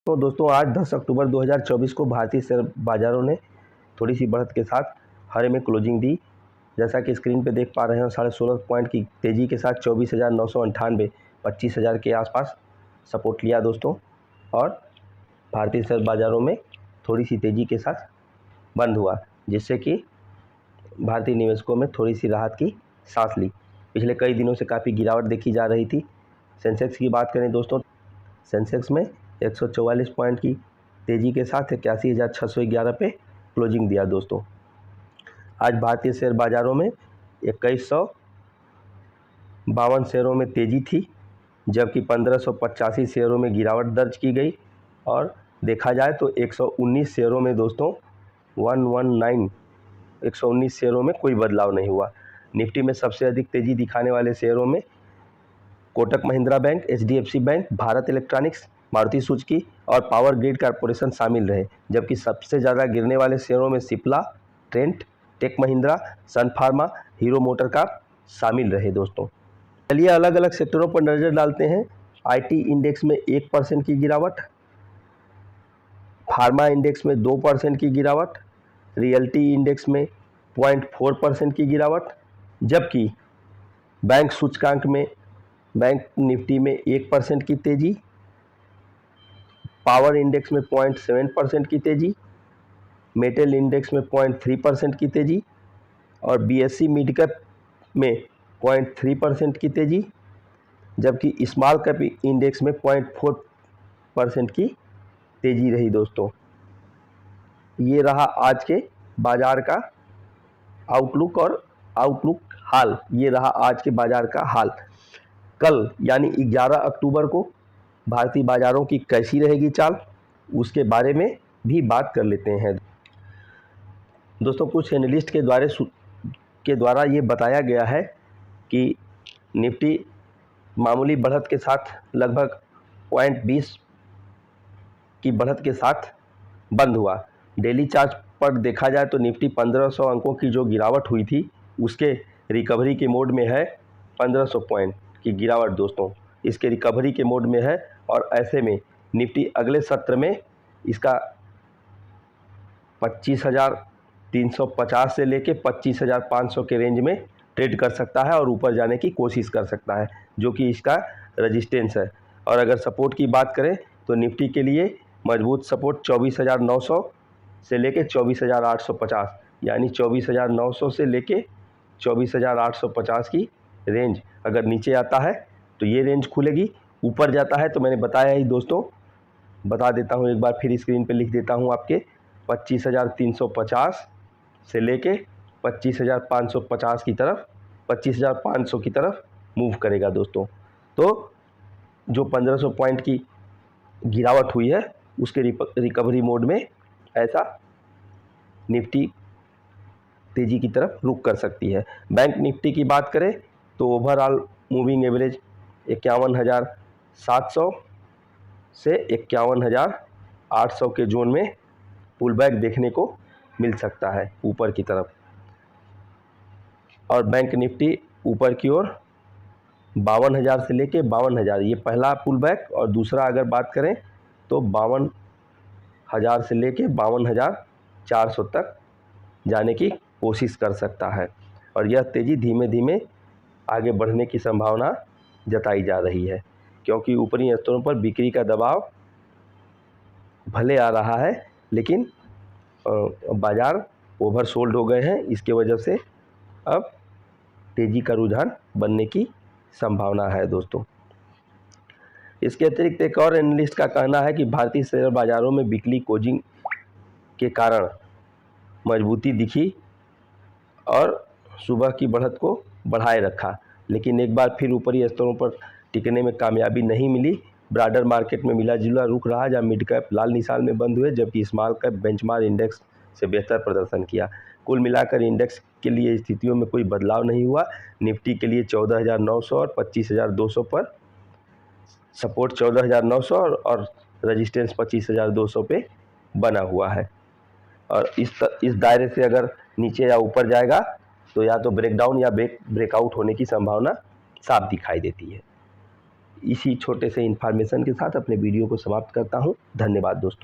तो दोस्तों आज 10 अक्टूबर 2024 को भारतीय शेयर बाज़ारों ने थोड़ी सी बढ़त के साथ हरे में क्लोजिंग दी। जैसा कि स्क्रीन पे देख पा रहे हैं 16.5 पॉइंट की तेज़ी के साथ 24,998 25,000 के आसपास सपोर्ट लिया दोस्तों। और भारतीय शेयर बाज़ारों में थोड़ी सी तेज़ी के साथ बंद हुआ, जिससे कि भारतीय निवेशकों में थोड़ी सी राहत की सांस ली। पिछले कई दिनों से काफ़ी गिरावट देखी जा रही थी। सेंसेक्स की बात करें दोस्तों, सेंसेक्स में 144 पॉइंट की तेज़ी के साथ 81,611 पे क्लोजिंग दिया दोस्तों। आज भारतीय शेयर बाज़ारों में 2152 शेयरों में तेज़ी थी, जबकि 1585 शेयरों में गिरावट दर्ज की गई। और देखा जाए तो 119 शेयरों में दोस्तों 119 शेयरों में कोई बदलाव नहीं हुआ। निफ्टी में सबसे अधिक तेज़ी दिखाने वाले शेयरों में Kotak Mahindra bank, HDFC bank, Bharat electronics, Maruti Suzuki और पावर ग्रिड कॉरपोरेशन शामिल रहे। जबकि सबसे ज़्यादा गिरने वाले शेयरों में सिप्ला, ट्रेंट, टेक महिंद्रा, सन फार्मा, हीरो मोटर कार शामिल रहे दोस्तों। चलिए अलग अलग सेक्टरों पर नज़र डालते हैं। IT इंडेक्स में 1% की गिरावट, फार्मा इंडेक्स में 2% की गिरावट, रियल्टी इंडेक्स में 0.4% की गिरावट, जबकि बैंक सूचकांक में बैंक निफ्टी में 1% की तेज़ी, पावर इंडेक्स में 0.7% की तेज़ी, मेटल इंडेक्स में 0.3% की तेज़ी और BSE मिड कैप में 0.3% की तेज़ी, जबकि स्मॉल कैप इंडेक्स में 0.4% की तेज़ी रही दोस्तों। ये रहा आज के बाज़ार का आउटलुक और आउटलुक हाल। ये रहा आज के बाज़ार का हाल। कल यानी 11 अक्टूबर को भारतीय बाज़ारों की कैसी रहेगी चाल, उसके बारे में भी बात कर लेते हैं दोस्तों। कुछ एनालिस्ट के द्वारा ये बताया गया है कि निफ्टी मामूली बढ़त के साथ लगभग 0.20 की बढ़त के साथ बंद हुआ। डेली चार्ट पर देखा जाए तो निफ्टी 1500 अंकों की जो गिरावट हुई थी उसके रिकवरी के मोड में है। 1500 पॉइंट की गिरावट दोस्तों इसके रिकवरी के मोड में है। और ऐसे में निफ्टी अगले सत्र में इसका 25,350 से लेके 25,500 के रेंज में ट्रेड कर सकता है और ऊपर जाने की कोशिश कर सकता है, जो कि इसका रेजिस्टेंस है। और अगर सपोर्ट की बात करें तो निफ्टी के लिए मजबूत सपोर्ट 24,900 से लेके 24,850, यानी 24,900 से लेके 24,850 की रेंज अगर नीचे आता है तो ये रेंज खुलेगी। ऊपर जाता है तो मैंने बताया ही दोस्तों, बता देता हूँ एक बार फिर स्क्रीन पे लिख देता हूँ आपके 25,350 से लेके 25,550 की तरफ 25,500 की तरफ मूव करेगा दोस्तों। तो जो 1500 पॉइंट की गिरावट हुई है उसके रिकवरी मोड में ऐसा निफ्टी तेज़ी की तरफ रुख कर सकती है। बैंक निफ्टी की बात करें तो ओवरऑल मूविंग एवरेज 51,700 से 51,800 के जोन में पुल बैक देखने को मिल सकता है ऊपर की तरफ। और बैंक निफ्टी ऊपर की ओर 52,000 से लेके 52,000, ये पहला पुल बैक। और दूसरा अगर बात करें तो 52,000 से लेके 52,400 तक जाने की कोशिश कर सकता है। और यह तेज़ी धीमे धीमे आगे बढ़ने की संभावना जताई जा रही है, क्योंकि ऊपरी स्तरों पर बिक्री का दबाव भले आ रहा है लेकिन बाज़ार ओवरसोल्ड हो गए हैं। इसके वजह से अब तेज़ी का रुझान बनने की संभावना है दोस्तों। इसके अतिरिक्त एक और एनालिस्ट का कहना है कि भारतीय शेयर बाज़ारों में वीकली क्लोजिंग के कारण मजबूती दिखी और सुबह की बढ़त को बढ़ाए रखा, लेकिन एक बार फिर ऊपरी स्तरों पर टिकने में कामयाबी नहीं मिली। ब्रॉडर मार्केट में मिला जुला रुख रहा, जहाँ मिड कैप लाल निशान में बंद हुए, जबकि स्मॉल कैप बेंचमार्क इंडेक्स से बेहतर प्रदर्शन किया। कुल मिलाकर इंडेक्स के लिए स्थितियों में कोई बदलाव नहीं हुआ। निफ्टी के लिए 14,900 और 25,200 पर सपोर्ट 14,900 और रेजिस्टेंस 25,200 पे बना हुआ है। और इस दायरे से अगर नीचे या ऊपर जाएगा तो या तो ब्रेकडाउन या ब्रेकआउट होने की संभावना साफ दिखाई देती है। इसी छोटे से इन्फॉर्मेशन के साथ अपने वीडियो को समाप्त करता हूँ। धन्यवाद दोस्तों।